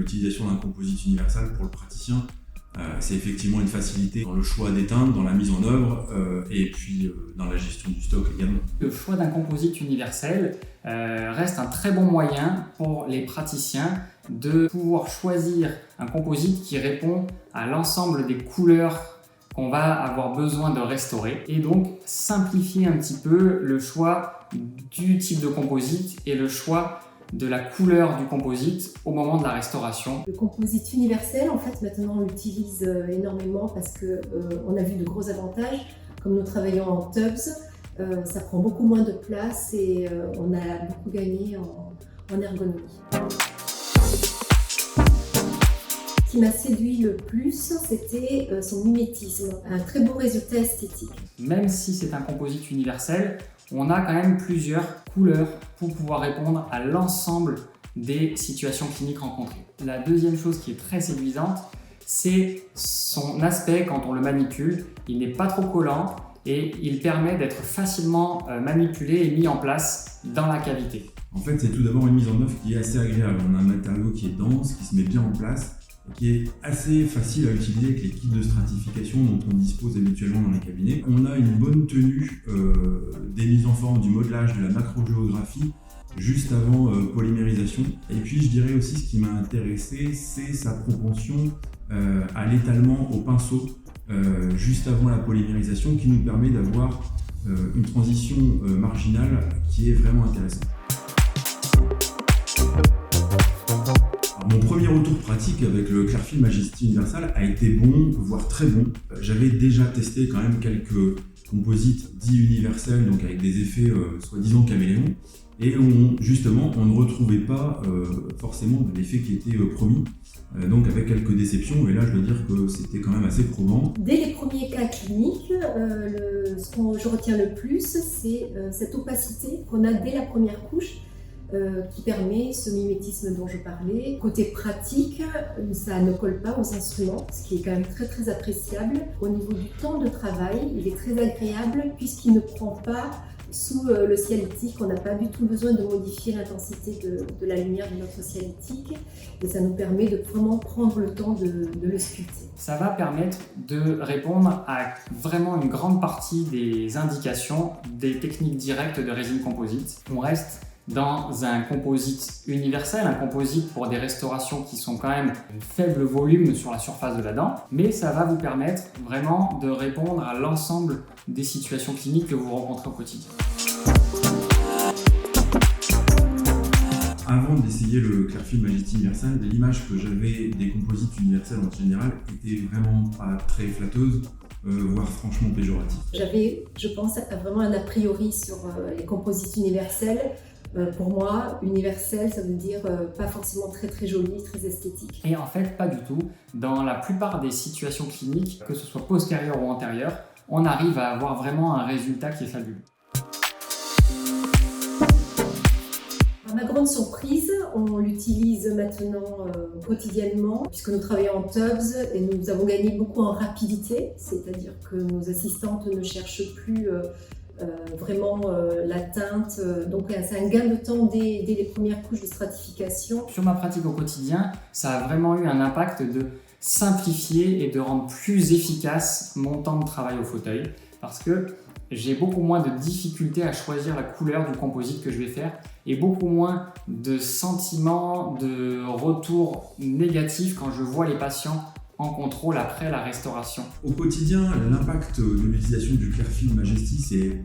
l'utilisation d'un composite universel pour le praticien, c'est effectivement une facilité dans le choix des teintes, dans la mise en œuvre et puis dans la gestion du stock également. Le choix d'un composite universel reste un très bon moyen pour les praticiens de pouvoir choisir un composite qui répond à l'ensemble des couleurs qu'on va avoir besoin de restaurer et donc simplifier un petit peu le choix du type de composite et le choix de la couleur du composite au moment de la restauration. Le composite universel, en fait, maintenant on l'utilise énormément parce qu'on a vu de gros avantages. Comme nous travaillons en tubs, ça prend beaucoup moins de place et on a beaucoup gagné en ergonomie. Ce qui m'a séduit le plus, c'était son mimétisme, un très beau résultat esthétique. Même si c'est un composite universel, on a quand même plusieurs couleurs pour pouvoir répondre à l'ensemble des situations cliniques rencontrées. La deuxième chose qui est très séduisante, c'est son aspect quand on le manipule. Il n'est pas trop collant et il permet d'être facilement manipulé et mis en place dans la cavité. En fait, c'est tout d'abord une mise en œuvre qui est assez agréable. On a un matériau qui est dense, qui se met bien en place, qui est assez facile à utiliser avec les kits de stratification dont on dispose habituellement dans les cabinets. On a une bonne tenue des mises en forme, du modelage, de la macrogéographie juste avant polymérisation. Et puis je dirais aussi ce qui m'a intéressé, c'est sa propension à l'étalement au pinceau juste avant la polymérisation qui nous permet d'avoir une transition marginale qui est vraiment intéressante. Mon premier retour pratique avec le Clearfield Majesty Universal a été bon, voire très bon. J'avais déjà testé quand même quelques composites dits universels, donc avec des effets soi-disant caméléons, et où justement on ne retrouvait pas forcément l'effet qui était promis, donc avec quelques déceptions, et là je dois dire que c'était quand même assez probant. Dès les premiers cas cliniques, ce que je retiens le plus, c'est cette opacité qu'on a dès la première couche, qui permet ce mimétisme dont je parlais. Côté pratique, ça ne colle pas aux instruments, ce qui est quand même très très appréciable. Au niveau du temps de travail, il est très agréable puisqu'il ne prend pas sous le cialytique. On n'a pas du tout besoin de modifier l'intensité de la lumière de notre cialytique et ça nous permet de vraiment prendre le temps de le sculpter. Ça va permettre de répondre à vraiment une grande partie des indications des techniques directes de résine composite. On reste dans un composite universel, un composite pour des restaurations qui sont quand même un faible volume sur la surface de la dent, mais ça va vous permettre vraiment de répondre à l'ensemble des situations cliniques que vous rencontrez au quotidien. Avant d'essayer le Clearfield Majesty Universal, l'image que j'avais des composites universels en général était vraiment pas très flatteuse, voire franchement péjorative. J'avais, je pense, vraiment un a priori sur les composites universels. Pour moi, universel, ça veut dire pas forcément très très joli, très esthétique. Et en fait, pas du tout. Dans la plupart des situations cliniques, que ce soit postérieure ou antérieure, on arrive à avoir vraiment un résultat qui est fabuleux. À ma grande surprise, on l'utilise maintenant quotidiennement puisque nous travaillons en tubs et nous avons gagné beaucoup en rapidité, c'est-à-dire que nos assistantes ne cherchent plus vraiment la teinte, donc c'est un gain de temps dès les premières couches de stratification. Sur ma pratique au quotidien, ça a vraiment eu un impact de simplifier et de rendre plus efficace mon temps de travail au fauteuil parce que j'ai beaucoup moins de difficultés à choisir la couleur du composite que je vais faire et beaucoup moins de sentiments de retour négatif quand je vois les patients en contrôle après la restauration. Au quotidien, l'impact de l'utilisation du Clearfield Majesty, c'est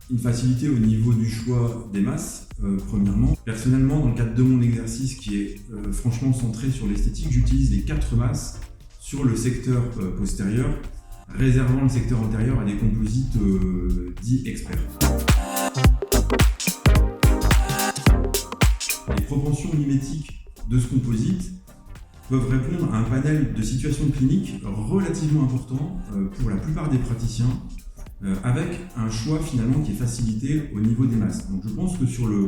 une facilité au niveau du choix des masses, premièrement. Personnellement, dans le cadre de mon exercice qui est franchement centré sur l'esthétique, j'utilise les 4 masses sur le secteur postérieur, réservant le secteur antérieur à des composites dits experts. Les propensions mimétiques de ce composite peuvent répondre à un panel de situations cliniques relativement important pour la plupart des praticiens, avec un choix finalement qui est facilité au niveau des masses. Donc je pense que sur le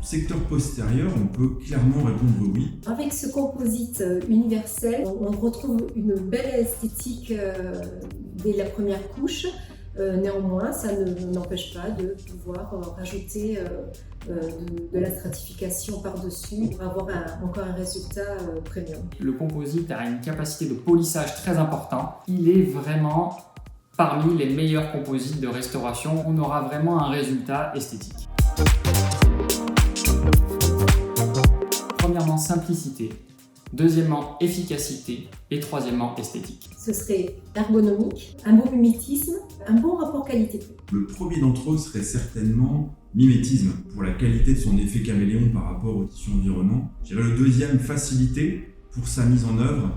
secteur postérieur, on peut clairement répondre oui. Avec ce composite universel, on retrouve une belle esthétique dès la première couche, Néanmoins, ça n'empêche pas de pouvoir rajouter de la stratification par-dessus pour avoir encore un résultat premium. Le composite a une capacité de polissage très importante. Il est vraiment parmi les meilleurs composites de restauration. On aura vraiment un résultat esthétique. Premièrement, simplicité. Deuxièmement, efficacité. Et troisièmement, esthétique. Ce serait ergonomique, un bon mimétisme, un bon rapport qualité-prix. Le premier d'entre eux serait certainement mimétisme, pour la qualité de son effet caméléon par rapport au tissu environnant. Je dirais le deuxième, facilité, pour sa mise en œuvre.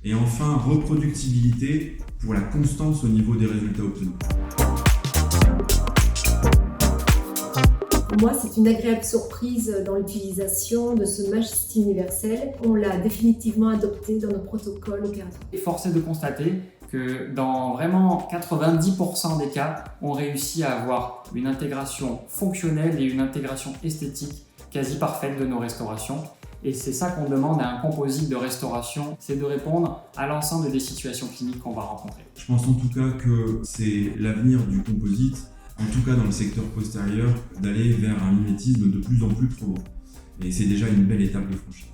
Et enfin, reproductibilité, pour la constance au niveau des résultats obtenus. Pour moi, c'est une agréable surprise dans l'utilisation de ce Majesty universel. On l'a définitivement adopté dans nos protocoles opératoires. Et force est de constater que dans vraiment 90% des cas, on réussit à avoir une intégration fonctionnelle et une intégration esthétique quasi parfaite de nos restaurations. Et c'est ça qu'on demande à un composite de restauration, c'est de répondre à l'ensemble des situations cliniques qu'on va rencontrer. Je pense en tout cas que c'est l'avenir du composite, en tout cas dans le secteur postérieur, d'aller vers un mimétisme de plus en plus probant. Et c'est déjà une belle étape de franchir.